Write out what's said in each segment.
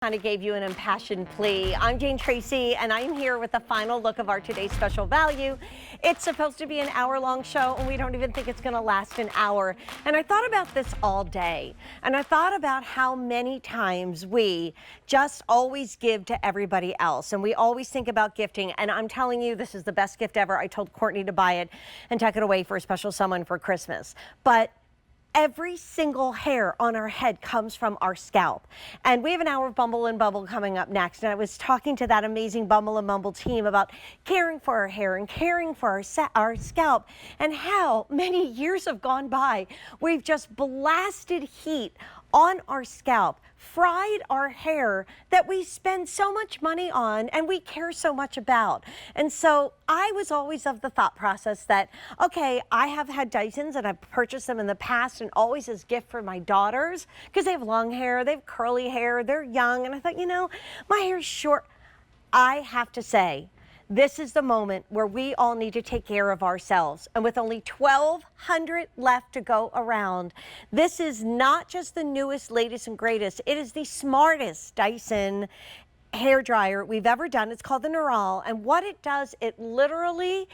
Kind of gave you an impassioned plea. I'm Jane Tracy, and I'm here with the final look of our today's special value. It's supposed to be an hour-long show, and we don't even think it's going to last an hour. And I thought about this all day, and I thought about how many times we just always give to everybody else, and we always think about gifting. And I'm telling you, this is the best gift ever. I told Courtney to buy it and tuck it away for a special someone for Christmas. But every single hair on our head comes from our scalp. And we have an hour of Bumble and Bumble coming up next. And I was talking to that amazing Bumble and Bumble team about caring for our hair and caring for our scalp, and how many years have gone by. We've just blasted heat on our scalp, fried our hair that we spend so much money on and we care so much about. And so I was always of the thought process that, okay, I have had Dysons and I've purchased them in the past and always as gift for my daughters because they have long hair, they have curly hair, they're young. And I thought, you know, my hair is short. I have to say, this is the moment where we all need to take care of ourselves. And with only 1,200 left to go around, this is not just the newest, latest, and greatest. It is the smartest Dyson hair dryer we've ever done. It's called the Nural. And what it does, it literally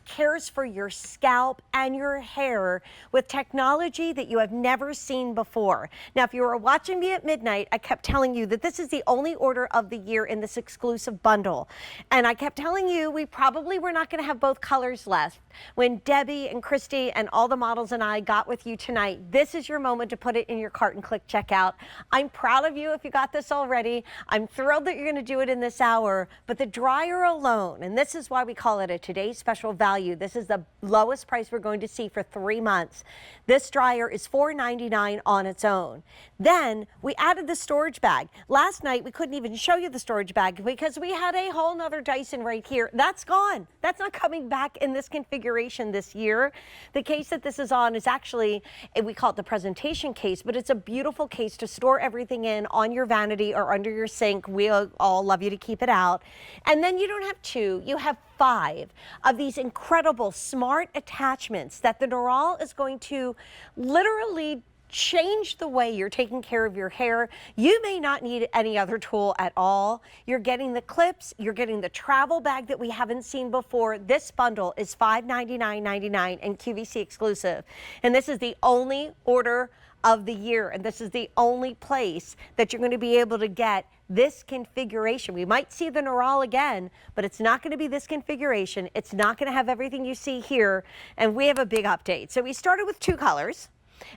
cares for your scalp and your hair with technology that you have never seen before. Now, if you were watching me at midnight, I kept telling you that this is the only order of the year in this exclusive bundle. And I kept telling you we probably were not going to have both colors left. When Debbie and Christy and all the models and I got with you tonight, this is your moment to put it in your cart and click checkout. I'm proud of you if you got this already. I'm thrilled that you're going to do it in this hour. But the dryer alone, and this is why we call it a today's special value. This is the lowest price we're going to see for 3 months. This dryer is $4.99 on its own. Then we added the storage bag. Last night we couldn't even show you the storage bag because we had a whole nother Dyson right here. That's gone. That's not coming back in this configuration this year. The case that this is on is actually, we call it the presentation case, but it's a beautiful case to store everything in on your vanity or under your sink. We all love you to keep it out. And then you don't have 2, you have 5 of these incredible smart attachments that the Nural is going to literally change the way you're taking care of your hair. You may not need any other tool at all. You're getting the clips, you're getting the travel bag that we haven't seen before. This bundle is $599.99 and QVC exclusive. And this is the only order of the year, and this is the only place that you're going to be able to get this configuration. We might see the Nural again, but it's not going to be this configuration. It's not going to have everything you see here, and we have a big update. So we started with 2 colors,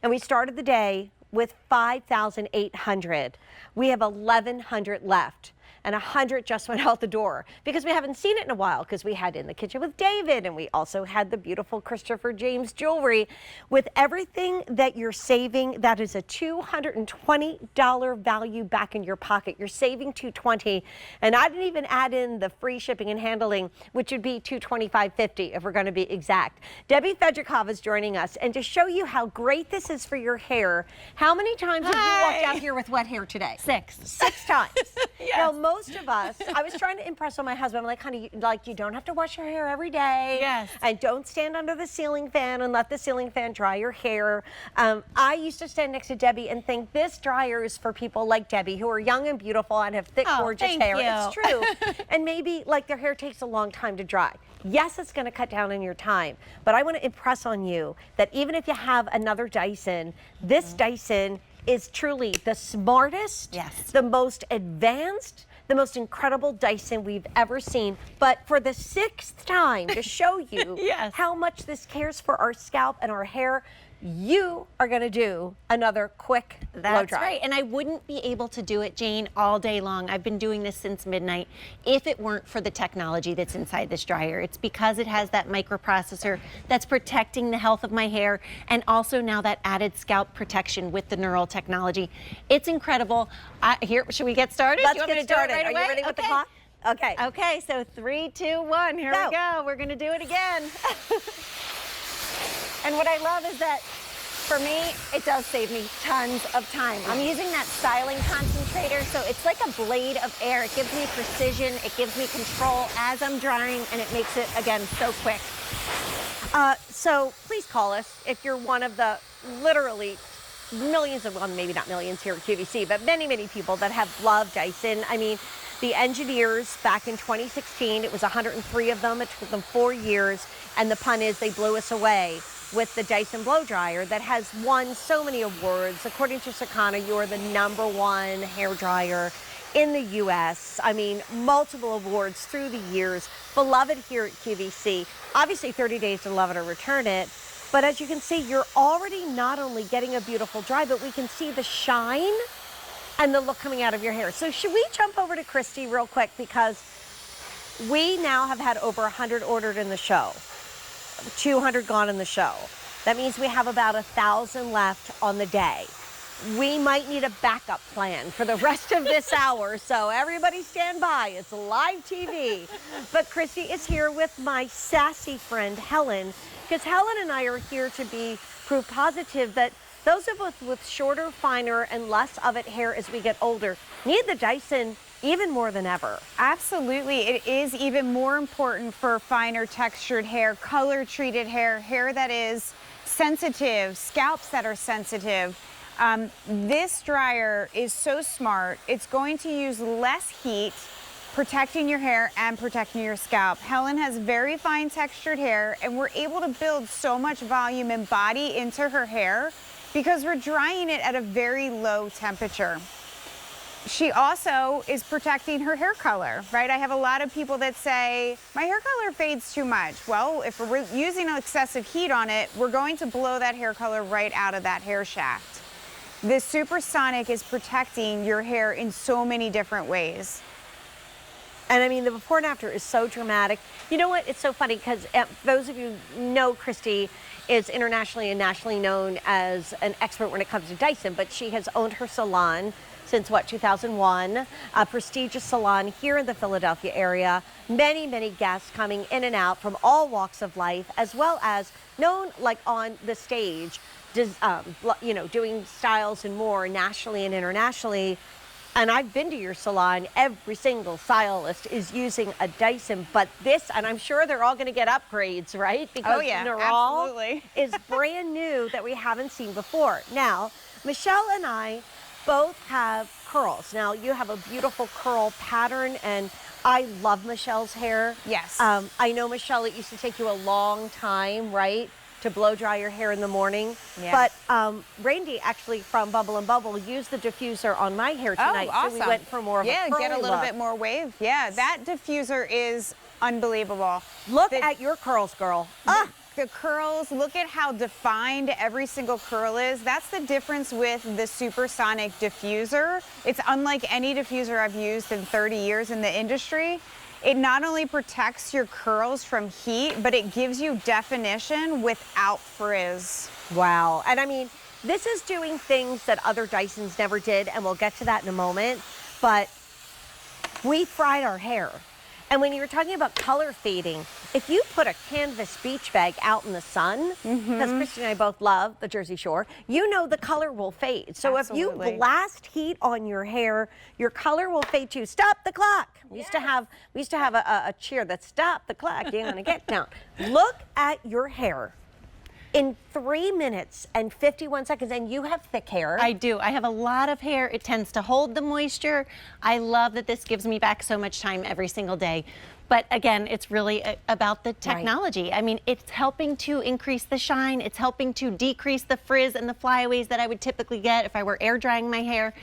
and we started the day with 5,800. We have 1,100 left. And 100 just went out the door because we haven't seen it in a while, because we had In the Kitchen with David, and we also had the beautiful Christopher James jewelry. With everything that you're saving, that is a $220 value back in your pocket. You're saving $220, and I didn't even add in the free shipping and handling, which would be $225.50 if we're going to be exact. Debbie Fedrikov is joining us, and to show you how great this is for your hair, how many times have you walked out here with wet hair today? 6. 6 times. Yes. Now, most of us, I was trying to impress on my husband. I'm like, honey, like, you don't have to wash your hair every day. Yes. And don't stand under the ceiling fan and let the ceiling fan dry your hair. I used to stand next to Debbie and think this dryer is for people like Debbie, who are young and beautiful and have thick, gorgeous hair. It's true. And maybe like their hair takes a long time to dry. Yes, it's going to cut down on your time, but I want to impress on you that even if you have another Dyson, this Dyson is truly the smartest, the most advanced, the most incredible Dyson we've ever seen. But for the 6th time, to show you how much this cares for our scalp and our hair, you are going to do another quick blow dry. That's right, and I wouldn't be able to do it, Jane, all day long. I've been doing this since midnight if it weren't for the technology that's inside this dryer. It's because it has that microprocessor that's protecting the health of my hair, and also now that added scalp protection with the Nural technology. It's incredible. Here, should we get started? Let's get started. Are you ready with the clock? Okay. Okay, so 3, 2, 1, here we go. We're going to do it again. And what I love is that, for me, it does save me tons of time. I'm using that styling concentrator, so it's like a blade of air. It gives me precision, it gives me control as I'm drying, and it makes it, again, so quick. So please call us if you're one of the literally millions of, well, maybe not millions here at QVC, but many, many people that have loved Dyson. I mean, the engineers back in 2016, it was 103 of them. It took them 4 years. And the pun is they blew us away with the Dyson blow dryer that has won so many awards. According to Circana, you're the #1 hair dryer in the US. I mean, multiple awards through the years. Beloved here at QVC. Obviously 30 days to love it or return it. But as you can see, you're already not only getting a beautiful dry, but we can see the shine and the look coming out of your hair. So should we jump over to Christy real quick, because we now have had over 100 ordered in the show, 200 gone in the show. That means we have about 1,000 left on the day. We might need a backup plan for the rest of this hour, so everybody stand by. It's live TV. But Christy is here with my sassy friend Helen, because Helen and I are here to be proof positive that those of us with shorter, finer, and less of it hair as we get older need the Dyson even more than ever. Absolutely. It is even more important for finer textured hair, color treated hair, hair that is sensitive, scalps that are sensitive. This dryer is so smart. It's going to use less heat, protecting your hair and protecting your scalp. Helen has very fine textured hair, and we're able to build so much volume and body into her hair because we're drying it at a very low temperature. She also is protecting her hair color, right? I have a lot of people that say, my hair color fades too much. Well, if we're using excessive heat on it, we're going to blow that hair color right out of that hair shaft. This Supersonic is protecting your hair in so many different ways. And I mean, the before and after is so dramatic. You know what? It's so funny because those of you know Christy is internationally and nationally known as an expert when it comes to Dyson, but she has owned her salon since, what, 2001, a prestigious salon here in the Philadelphia area. Many, many guests coming in and out from all walks of life, as well as known like on the stage, you know, doing styles and more nationally and internationally. And I've been to your salon. Every single stylist is using a Dyson, but this, and I'm sure they're all going to get upgrades, right? Because oh yeah, Nural absolutely. is brand new that we haven't seen before. Now, Michelle and I both have curls. Now, you have a beautiful curl pattern, and I love Michelle's hair. Yes. I know, Michelle, it used to take you a long time, right, to blow dry your hair in the morning. Yeah. But Randy, actually from Bubble and Bubble, used the diffuser on my hair tonight. Oh, awesome. So we went for more of a curly get a little look. bit more wave. Yeah, that diffuser is unbelievable. Look at your curls, girl. The curls, look at how defined every single curl is. That's the difference with the Supersonic diffuser. It's unlike any diffuser I've used in 30 years in the industry. It not only protects your curls from heat, but it gives you definition without frizz. Wow. And I mean, this is doing things that other Dysons never did, and we'll get to that in a moment. But we fried our hair. And when you were talking about color fading, if you put a canvas beach bag out in the sun, because Christy and I both love the Jersey Shore, you know the color will fade. So Absolutely. if you blast heat on your hair, your color will fade too. Stop the clock. We used to have a cheer that stop the clock. You're gonna get down. Look at your hair. In 3 minutes and 51 seconds, and you have thick hair. I do. I have a lot of hair. It tends to hold the moisture. I love that this gives me back so much time every single day. But again, it's really about the technology. Right. I mean, it's helping to increase the shine. It's helping to decrease the frizz and the flyaways that I would typically get if I were air drying my hair.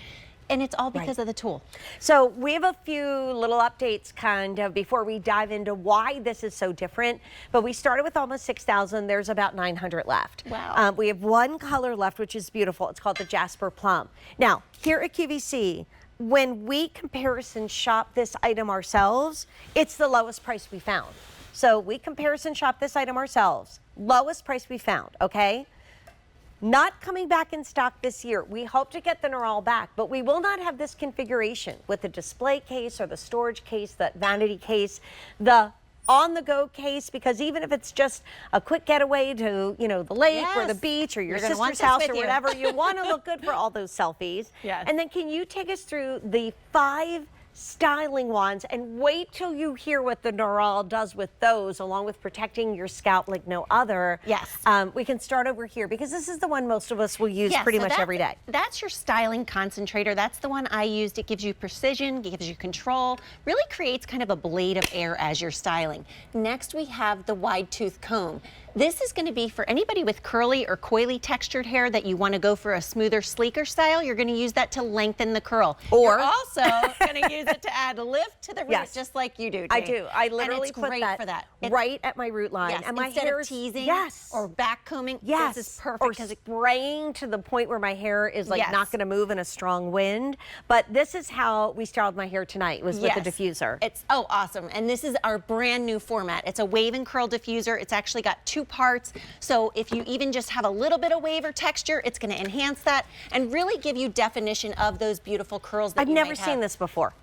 And it's all because of the tool. So we have a few little updates kind of before we dive into why this is so different. But we started with almost 6,000. There's about 900 left. Wow. We have one color left, which is beautiful. It's called the Jasper Plum. Now, here at QVC, when we comparison shop this item ourselves, it's the lowest price we found. So we comparison shop this item ourselves. Lowest price we found, okay? Not coming back in stock this year. We hope to get the Nural back, but we will not have this configuration with the display case or the storage case, the vanity case, the on-the-go case, because even if it's just a quick getaway to, you know, the lake or the beach or your sister's house or whatever, you want to look good for all those selfies. Yes. And then can you take us through the 5 styling wands, and wait till you hear what the Nural does with those, along with protecting your scalp like no other. Yes. We can start over here because this is the one most of us will use Yeah, pretty so much every day. That's your styling concentrator. That's the one I used. It gives you precision, gives you control, really creates kind of a blade of air as you're styling. Next, we have the wide tooth comb. This is going to be for anybody with curly or coily textured hair that you want to go for a smoother, sleeker style. You're going to use that to lengthen the curl. Or you're also going to use it to add lift to the root, Yes. just like you do, Jane. I do. I literally and it's put great that, for that. right at my root line. Yes, and my instead hair of teasing yes. or back combing, Yes. this is perfect. Or because spraying to the point where my hair is like Yes. not going to move in a strong wind. But this is how we styled my hair tonight, was with the diffuser. It's awesome. And this is our brand new format. It's a wave and curl diffuser. It's actually got 2 parts. So if you even just have a little bit of wave or texture, it's going to enhance that and really give you definition of those beautiful curls that I've you never might have. seen this before.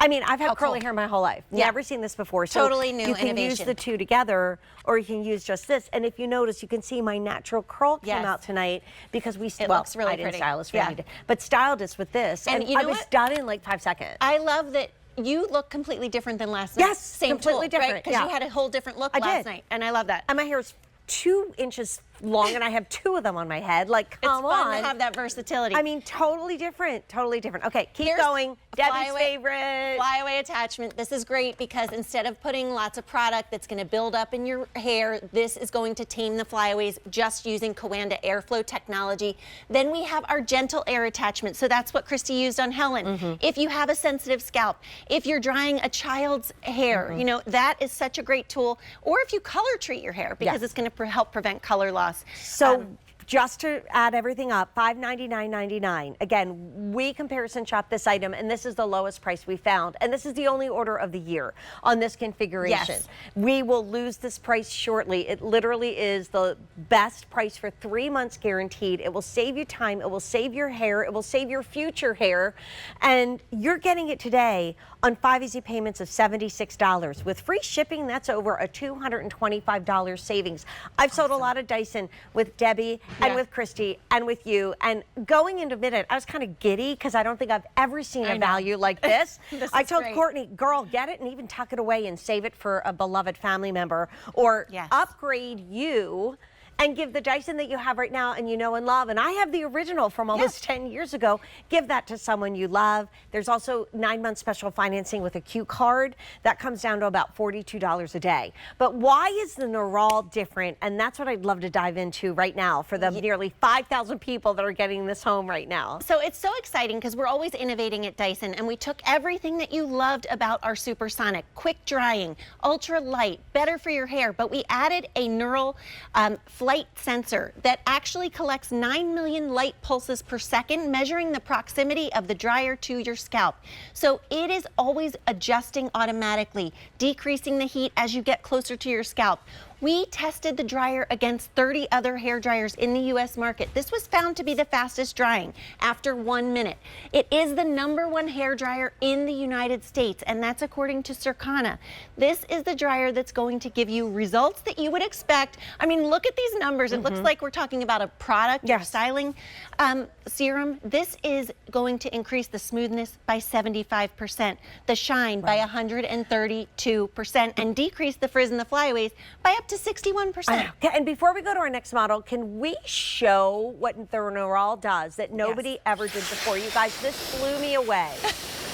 I mean, I've had curly cool. hair my whole life. Yeah. Never seen this before. So Totally new you can use innovation. the two together, or you can use just this. And if you notice, you can see my natural curl came Yes. out tonight because we It looks really I didn't pretty. style this for Yeah. you, but styled us with this, And and you know I was what? done in like 5 seconds. I love that you look completely different than last night. Yes, Same completely tool, different, Because yeah. you had a whole different look I last did. night, and I love that. And my hair is 2 inches long, and I have 2 of them on my head. Like, come It's fun on. to have that versatility. I mean, totally different, totally different. Okay, keep Here's going. a Debbie's flyaway- favorite. Flyaway attachment. This is great because instead of putting lots of product that's going to build up in your hair, this is going to tame the flyaways just using Coanda airflow technology. Then we have our gentle air attachment. So that's what Christy used on Helen. If you have a sensitive scalp, if you're drying a child's hair, you know, that is such a great tool. Or if you color treat your hair because Yes. it's going to help prevent color loss. So just to add everything up, $599.99. Again, we comparison shop this item, and this is the lowest price we found. And this is the only order of the year on this configuration. Yes. We will lose this price shortly. It literally is the best price for 3 months guaranteed. It will save you time. It will save your hair. It will save your future hair. And you're getting it today on 5 easy payments of $76. With free shipping, that's over a $225 savings. I've sold a lot of Dyson with Debbie and with Christy and with you. And going into midnight, I was kind of giddy because I don't think I've ever seen a value like this. I is told great. Courtney, girl, get it and even tuck it away and save it for a beloved family member, or Yes. upgrade you and give the Dyson that you have right now and you know and love. And I have the original from almost 10 years ago. Give that to someone you love. There's also 9-month special financing with a Q card. That comes down to about $42 a day. But why is the Nural different? And that's what I'd love to dive into right now for the nearly 5,000 people that are getting this home right now. So it's so exciting because we're always innovating at Dyson, and we took everything that you loved about our Supersonic, quick drying, ultra light, better for your hair, but we added a Nural flight sensor that actually collects 9 million light pulses per second, measuring the proximity of the dryer to your scalp. So it is always adjusting automatically, decreasing the heat as you get closer to your scalp. We tested the dryer against 30 other hair dryers in the U.S. market. This was found to be the fastest drying after 1 minute. It is the #1 hair dryer in the United States, and that's according to Circana. This is the dryer that's going to give you results that you would expect. I mean, look at these numbers. It looks like we're talking about a product or styling serum. This is going to increase the smoothness by 75%, the shine by 132%, and decrease the frizz and the flyaways by up to 61%. Okay, and before we go to our next model, can we show what the Nural does that nobody ever did before? You guys, this blew me away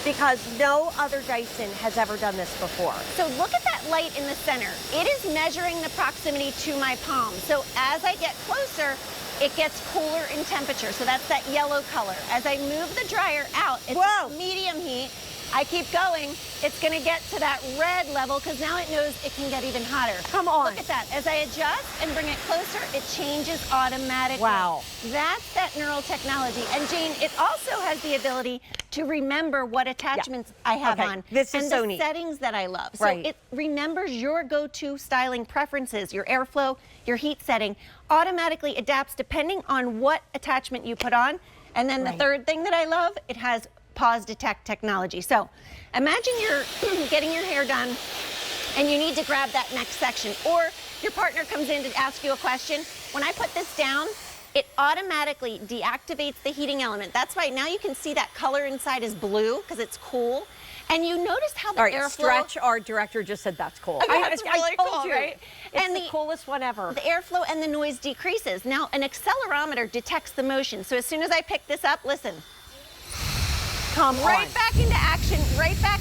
because no other Dyson has ever done this before. So look at that light in the center. It is measuring the proximity to my palm. So as I get closer, it gets cooler in temperature. So that's that yellow color. As I move the dryer out, it's medium heat. I keep going, it's gonna get to that red level because now it knows it can get even hotter. Come on. Look at that. As I adjust and bring it closer, it changes automatically. Wow. That's that Nural technology. And Jane, it also has the ability to remember what attachments I have on. This is and so the neat. settings that I love. So Right. it remembers your go-to styling preferences, your airflow, your heat setting, automatically adapts depending on what attachment you put on. And then the third thing that I love, it has pause detect technology. So imagine you're getting your hair done and you need to grab that next section, or your partner comes in to ask you a question. When I put this down, it automatically deactivates the heating element. That's why now you can see that color inside is blue because it's cool. And you notice how the All right, airflow... Stretch, our director, just said that's cool. That's I really told cool, you. right? It's And the coolest one ever. The airflow and the noise decreases. Now, an accelerometer detects the motion. So as soon as I pick this up, listen. Come on. Right back into action, right back